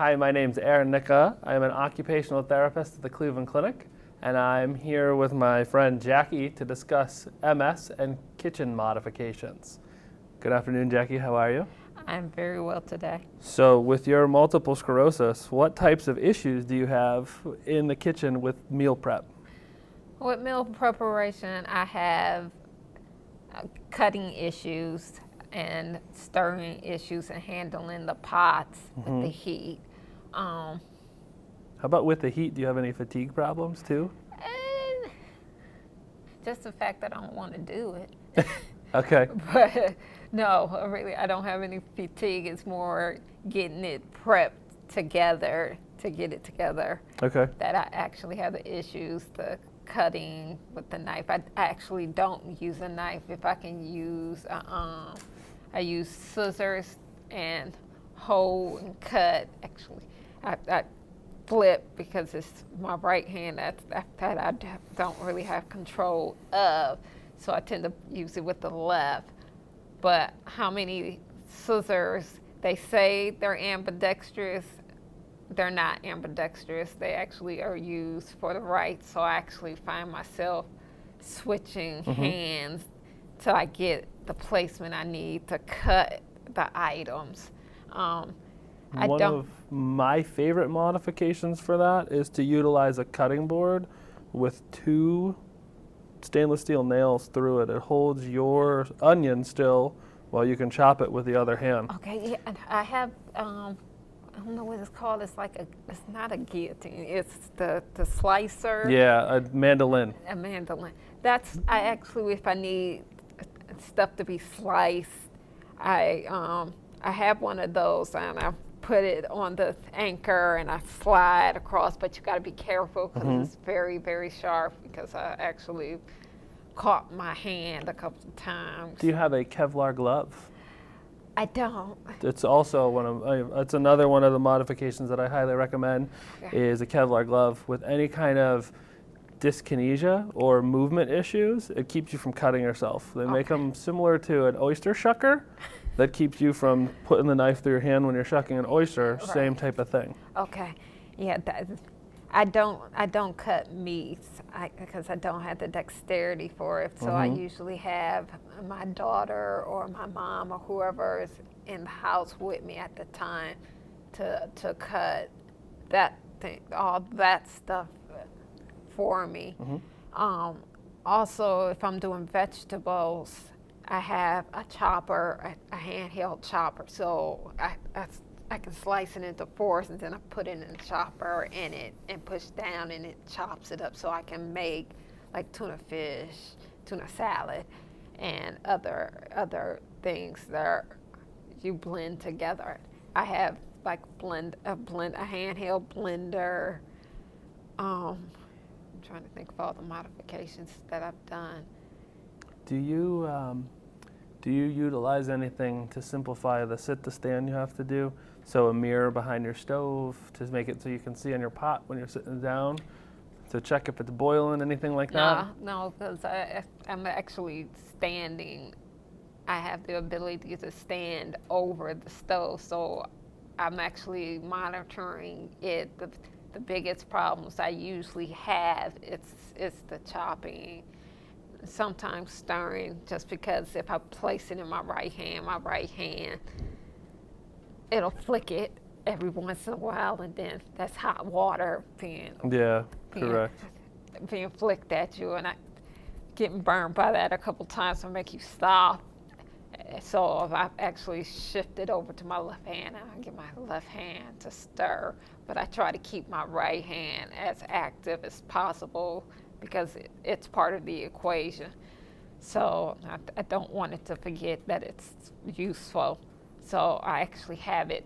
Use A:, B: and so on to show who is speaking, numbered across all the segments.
A: Hi, my name's Aaron Nicka. I'm an occupational therapist at the Cleveland Clinic, and I'm here with my friend Jackie to discuss MS and kitchen modifications. Good afternoon, Jackie. How are you?
B: I'm very well today.
A: So with your multiple sclerosis, what types of issues do you have in the kitchen with meal prep?
B: With meal preparation, I have cutting issues and stirring issues and handling the pots with the heat.
A: How about with the heat? Do you have any fatigue problems too?
B: And just the fact that I don't want to do it.
A: Okay.
B: But no, really, I don't have any fatigue. It's more getting it prepped together to get it together.
A: Okay.
B: That I actually have the issues, the cutting with the knife. I actually don't use a knife. If I can use, I use scissors and hold and cut. Actually, I flip because it's my right hand that I don't really have control of. So I tend to use it with the left. But how many scissors, they say they're ambidextrous. They're not ambidextrous. They actually are used for the right. So I actually find myself switching hands till I get the placement I need to cut the items.
A: One of my favorite modifications for that is to utilize a cutting board with 2 stainless steel nails through it. It holds your onion still while you can chop it with the other hand.
B: Okay, yeah, and I have, I don't know what it's called. It's like it's not a guillotine. It's the slicer.
A: Yeah, a mandolin.
B: A mandolin. That's, I actually, if I need stuff to be sliced, I have one of those and I put it on the anchor and I slide across, but you got to be careful because it's very, very sharp because I actually caught my hand a couple of times.
A: Do you have a Kevlar glove?
B: I don't.
A: It's also it's another one of the modifications that I highly recommend is a Kevlar glove with any kind of dyskinesia or movement issues. It keeps you from cutting yourself. They make them similar to an oyster shucker that keeps you from putting the knife through your hand when you're shucking an oyster. Same type of thing.
B: Okay, yeah. I don't cut meats because I don't have the dexterity for it. So I usually have my daughter or my mom or whoever is in the house with me at the time to cut that thing, all that stuff for me. Also, if I'm doing vegetables, I have a chopper, a handheld chopper. So I can slice it into 4s and then I put it in the chopper and push down and it chops it up so I can make like tuna fish, tuna salad, and other things that you blend together. I have like a handheld blender. I'm trying to think of all the modifications that I've done.
A: Do you utilize anything to simplify the sit to stand you have to do? So a mirror behind your stove to make it so you can see on your pot when you're sitting down to check if it's boiling, anything like that?
B: No, because I'm actually standing. I have the ability to stand over the stove, so I'm actually monitoring it. The biggest problems I usually have is the chopping, sometimes stirring, just because if I place it in my right hand, it'll flick it every once in a while, and then that's hot water being flicked at you, and I getting burned by that a couple times will make you stop. So I've actually shifted over to my left hand. I get my left hand to stir, but I try to keep my right hand as active as possible because it's part of the equation. So I don't want it to forget that it's useful. So I actually have it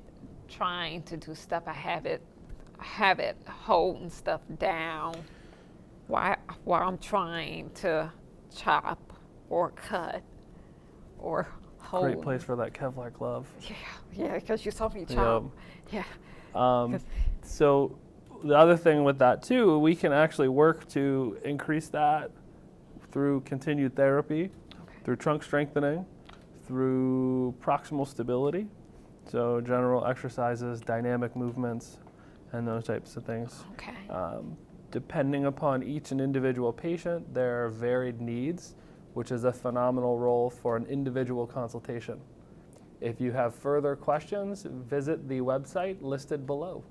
B: trying to do stuff. I have it holding stuff down while I'm trying to chop or cut or hold.
A: Great place for that Kevlar glove.
B: Yeah, because you saw me chop.
A: Yeah. So the other thing with that too, we can actually work to increase that through continued therapy, through trunk strengthening, through proximal stability, So general exercises, dynamic movements, and those types of things.
B: Okay.
A: Depending upon each and individual patient, there are varied needs, which is a phenomenal role for an individual consultation. If you have further questions, visit the website listed below.